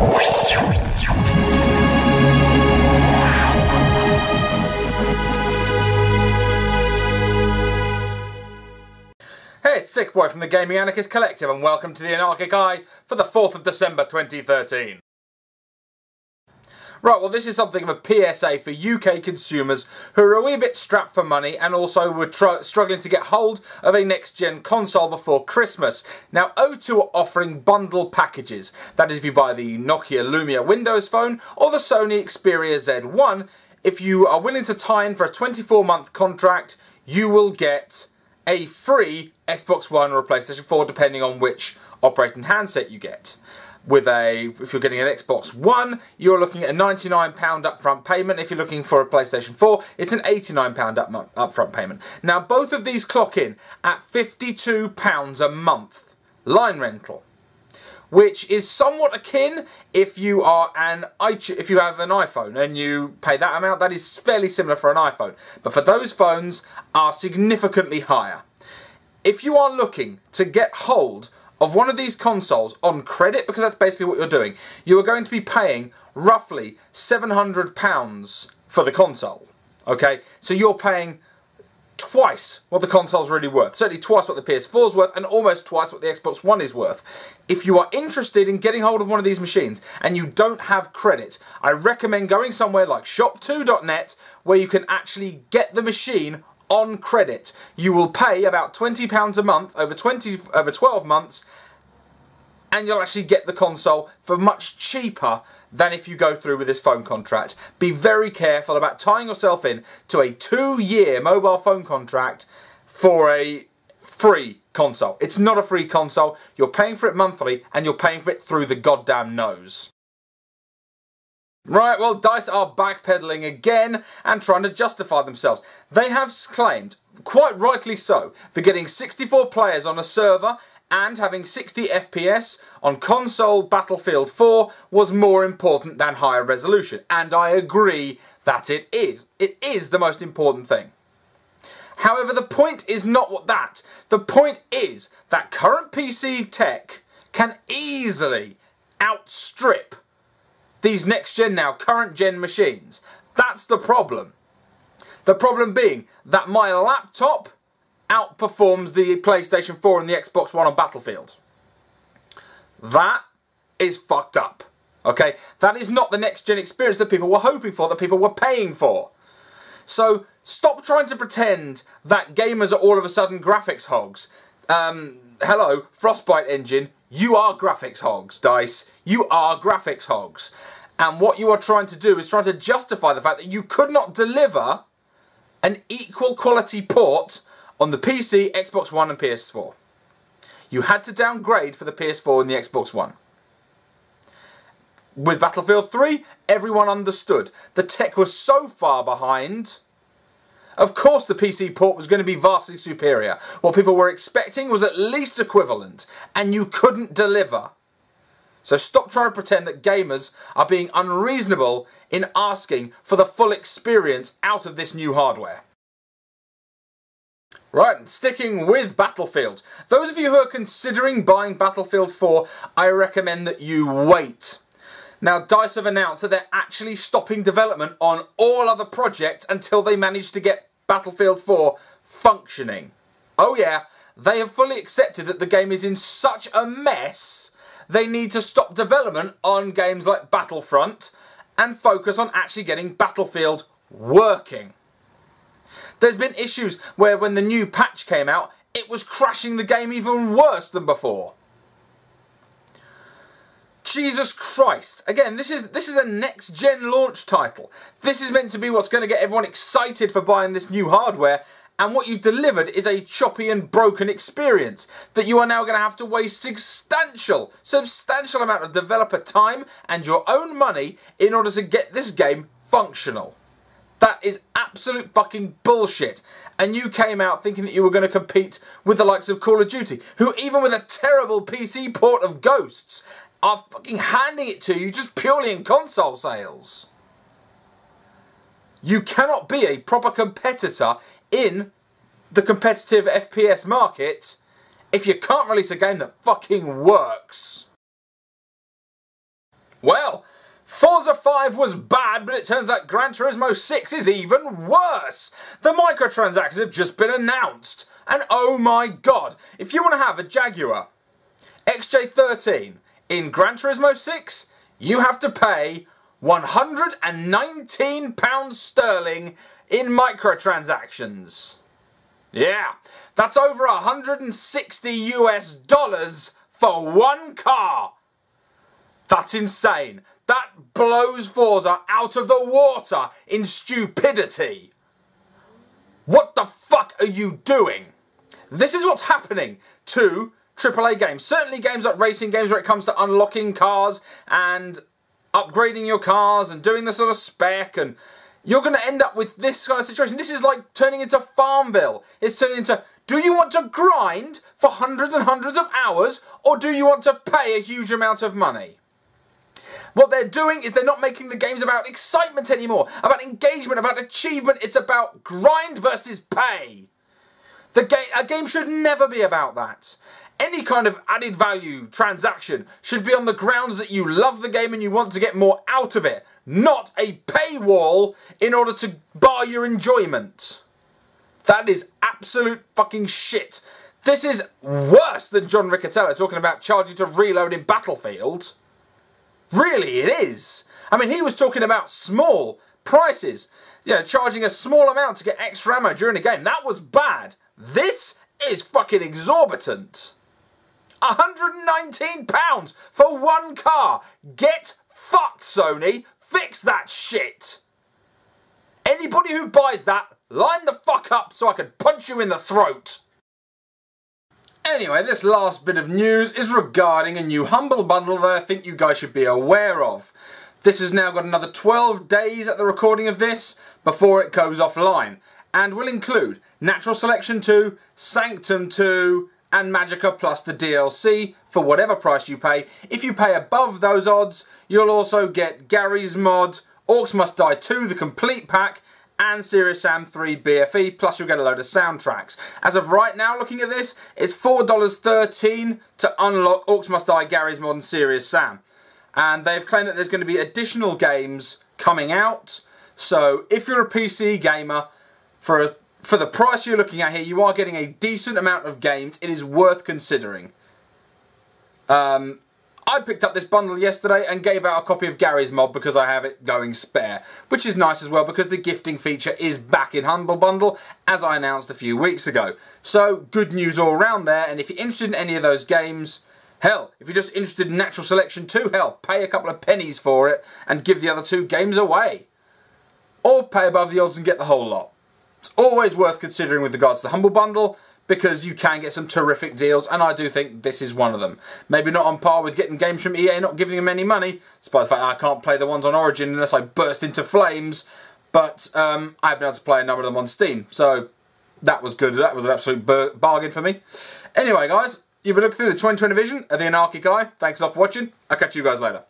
Hey, it's SickBoy from the Gaminganarchist Collective and welcome to the Anarchic Eye for the 4th of December 2013. Right, well this is something of a PSA for UK consumers who are a wee bit strapped for money and also were struggling to get hold of a next-gen console before Christmas. Now O2 are offering bundle packages. That is if you buy the Nokia Lumia Windows phone or the Sony Xperia Z1. If you are willing to tie in for a 24-month contract, you will get a free Xbox One or a PlayStation 4 depending on which operating handset you get. If you're getting an Xbox One, you're looking at a £99 upfront payment. If you're looking for a PlayStation 4, it's an £89 upfront payment. Now both of these clock in at £52 a month line rental, which is somewhat akin if you have an iPhone and you pay that amount. That is fairly similar for an iPhone, but for those phones are significantly higher. If you are looking to get hold of one of these consoles on credit, because that's basically what you're doing, you are going to be paying roughly £700 for the console. Okay, so you're paying twice what the console's really worth. Certainly twice what the PS4 is worth and almost twice what the Xbox One is worth. If you are interested in getting hold of one of these machines and you don't have credit, I recommend going somewhere like shop2.net where you can actually get the machine on credit. You will pay about £20 a month over 12 months and you'll actually get the console for much cheaper than if you go through with this phone contract. Be very careful about tying yourself in to a 2-year mobile phone contract for a free console. It's not a free console. You're paying for it monthly and you're paying for it through the goddamn nose. Right, well, DICE are backpedaling again and trying to justify themselves. They have claimed, quite rightly so, that getting 64 players on a server and having 60 FPS on console Battlefield 4 was more important than higher resolution. And I agree that it is. It is the most important thing. However, the point is not that. The point is that current PC tech can easily outstrip these next-gen now, current-gen machines. That's the problem. The problem being that my laptop outperforms the PlayStation 4 and the Xbox One on Battlefield. That is fucked up. Okay? That is not the next-gen experience that people were hoping for, that people were paying for. So, stop trying to pretend that gamers are all of a sudden graphics hogs. Hello, Frostbite engine. You are graphics hogs, DICE. You are graphics hogs. And what you are trying to do is trying to justify the fact that you could not deliver an equal quality port on the PC, Xbox One and PS4. You had to downgrade for the PS4 and the Xbox One. With Battlefield 3, everyone understood. The tech was so far behind. Of course the PC port was going to be vastly superior. What people were expecting was at least equivalent, and you couldn't deliver. So stop trying to pretend that gamers are being unreasonable in asking for the full experience out of this new hardware. Right, and sticking with Battlefield. Those of you who are considering buying Battlefield 4, I recommend that you wait. Now, DICE have announced that they're actually stopping development on all other projects until they manage to get Battlefield 4 functioning. Oh yeah, they have fully accepted that the game is in such a mess, they need to stop development on games like Battlefront and focus on actually getting Battlefield working. There's been issues where when the new patch came out, it was crashing the game even worse than before. Jesus Christ. Again, this is a next-gen launch title. This is meant to be what's going to get everyone excited for buying this new hardware, and what you've delivered is a choppy and broken experience that you are now going to have to waste substantial amount of developer time and your own money in order to get this game functional. That is absolute fucking bullshit. And you came out thinking that you were going to compete with the likes of Call of Duty, who even with a terrible PC port of Ghosts are fucking handing it to you just purely in console sales. You cannot be a proper competitor in the competitive FPS market if you can't release a game that fucking works. Well, Forza 5 was bad, but it turns out Gran Turismo 6 is even worse. The microtransactions have just been announced. And oh my god, if you want to have a Jaguar XJ13 in Gran Turismo 6, you have to pay £119 sterling in microtransactions. Yeah, that's over $160 for one car. That's insane. That blows Forza out of the water in stupidity. What the fuck are you doing? This is what's happening to AAA games. Certainly games like racing games where it comes to unlocking cars and upgrading your cars and doing the sort of spec, and you're going to end up with this kind of situation. This is like turning into Farmville. It's turning into, do you want to grind for hundreds and hundreds of hours, or do you want to pay a huge amount of money? What they're doing is they're not making the games about excitement anymore, about engagement, about achievement. It's about grind versus pay. A game should never be about that. Any kind of added value transaction should be on the grounds that you love the game and you want to get more out of it, not a paywall in order to bar your enjoyment. That is absolute fucking shit. This is worse than John Riccatello talking about charging to reload in Battlefield. Really, it is. I mean, he was talking about small prices. You know, charging a small amount to get extra ammo during a game. That was bad. This is fucking exorbitant. £119 for one car. Get fucked, Sony. Fix that shit. Anybody who buys that, line the fuck up so I could punch you in the throat. Anyway, this last bit of news is regarding a new Humble Bundle that I think you guys should be aware of. This has now got another 12 days at the recording of this before it goes offline, and will include Natural Selection 2, Sanctum 2, and Magicka plus the DLC for whatever price you pay. If you pay above those odds, you'll also get Gary's Mod, Orcs Must Die 2, the complete pack, and Serious Sam 3 BFE, plus you'll get a load of soundtracks. As of right now, looking at this, it's $4.13 to unlock Orcs Must Die, Gary's Mod, and Serious Sam. And they've claimed that there's going to be additional games coming out. So if you're a PC gamer, for the price you're looking at here, you are getting a decent amount of games. It is worth considering. I picked up this bundle yesterday and gave out a copy of Gary's Mod because I have it going spare, which is nice as well because the gifting feature is back in Humble Bundle, as I announced a few weeks ago. So, good news all around there, and if you're interested in any of those games, hell, if you're just interested in Natural Selection 2, hell, pay a couple of pennies for it and give the other two games away. Or pay above the odds and get the whole lot. It's always worth considering with regards to the Humble Bundle, because you can get some terrific deals, and I do think this is one of them. Maybe not on par with getting games from EA, not giving them any money, despite the fact I can't play the ones on Origin unless I burst into flames, but I've been able to play a number of them on Steam, so that was good. That was an absolute bargain for me. Anyway, guys, you've been looking through the 2020 vision of the Anarchic Eye. Thanks a lot for watching. I'll catch you guys later.